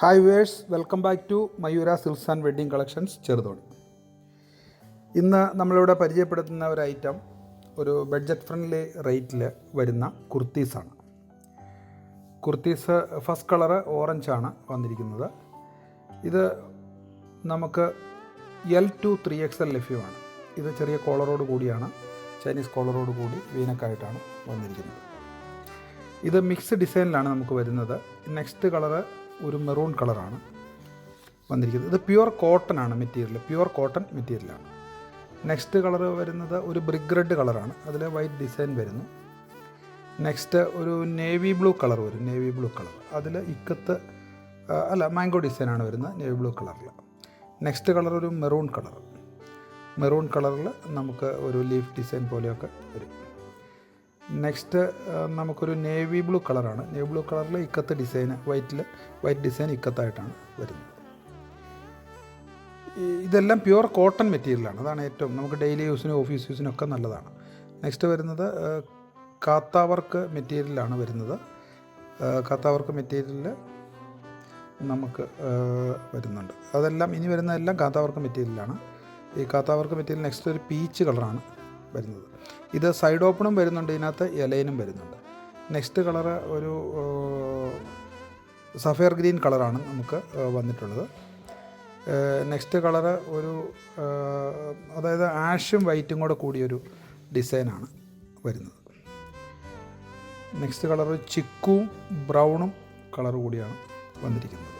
Hi viewers, welcome back to Mayura silks and wedding collections Cheruthoni. ഇന്ന് നമ്മളിവിടെ പരിചയപ്പെടുത്തുന്ന ഒരു ഐറ്റം ഒരു ബഡ്ജറ്റ് ഫ്രണ്ട്ലി റേറ്റിൽ വരുന്ന കുർത്തീസാണ്. കുർത്തീസ് ഫസ്റ്റ് കളറ് ഓറഞ്ചാണ് വന്നിരിക്കുന്നത്. ഇത് നമുക്ക് L to 3XL ലഭ്യമാണ്. ഇത് ചെറിയ കോളറോട് കൂടിയാണ്, ചൈനീസ് കോളറോട് കൂടി വീനക്കായിട്ടാണ് വന്നിരിക്കുന്നത്. ഇത് മിക്സ് ഡിസൈനിലാണ് നമുക്ക് വരുന്നത്. നെക്സ്റ്റ് കളറ് ഒരു മെറൂൺ കളറാണ് വന്നിരിക്കുന്നത്. ഇത് പ്യുവർ കോട്ടൺ ആണ് മെറ്റീരിയൽ, പ്യുവർ കോട്ടൺ മെറ്റീരിയലാണ്. നെക്സ്റ്റ് കളറ് വരുന്നത് ഒരു ബ്രിക്ക് റെഡ് കളറാണ്, അതിൽ വൈറ്റ് ഡിസൈൻ വരുന്നു. നെക്സ്റ്റ് ഒരു നേവി ബ്ലൂ കളർ വരും, നേവി ബ്ലൂ കളർ, അതിൽ ഇക്കത്ത് മാംഗോ ഡിസൈനാണ് വരുന്നത് നേവി ബ്ലൂ കളറിൽ. നെക്സ്റ്റ് കളർ ഒരു മെറൂൺ കളർ, മെറൂൺ കളറിൽ നമുക്ക് ഒരു ലീഫ് ഡിസൈൻ പോലെയൊക്കെ വരും. നെക്സ്റ്റ് നമുക്കൊരു നേവി ബ്ലൂ കളറാണ്, നേവി ബ്ലൂ കളറിൽ ഇക്കത്ത് ഡിസൈൻ, വൈറ്റ് ഡിസൈൻ ഇക്കത്തായിട്ടാണ് വരുന്നത്. ഇതെല്ലാം പ്യുവർ കോട്ടൺ മെറ്റീരിയലാണ്, അതാണ് ഏറ്റവും നമുക്ക് ഡെയിലി യൂസിനും ഓഫീസ് യൂസിനൊക്കെ നല്ലതാണ്. നെക്സ്റ്റ് വരുന്നത് കാത്ത വർക്ക് മെറ്റീരിയലാണ് വരുന്നത്. കാത്ത വർക്ക് മെറ്റീരിയൽ നമുക്ക് വരുന്നുണ്ട്. അതെല്ലാം ഇനി വരുന്നതെല്ലാം കാത്ത വർക്ക് മെറ്റീരിയലാണ്. ഈ കാത്ത വർക്ക് മെറ്റീരിയൽ നെക്സ്റ്റ് ഒരു പീച്ച് കളറാണ് വരുന്നത്. ഇത് സൈഡ് ഓപ്പണും വരുന്നുണ്ട്, ഇതിനകത്ത് എലൈനും വരുന്നുണ്ട്. നെക്സ്റ്റ് കളറ് ഒരു സഫയർ ഗ്രീൻ കളറാണ് നമുക്ക് വന്നിട്ടുള്ളത്. നെക്സ്റ്റ് കളറ് ഒരു അതായത് ആഷും വൈറ്റും കൂടെ കൂടിയൊരു ഡിസൈനാണ് വരുന്നത്. നെക്സ്റ്റ് കളറ് ചിക്കുവും ബ്രൗണും കളർ കൂടിയാണ് വന്നിരിക്കുന്നത്.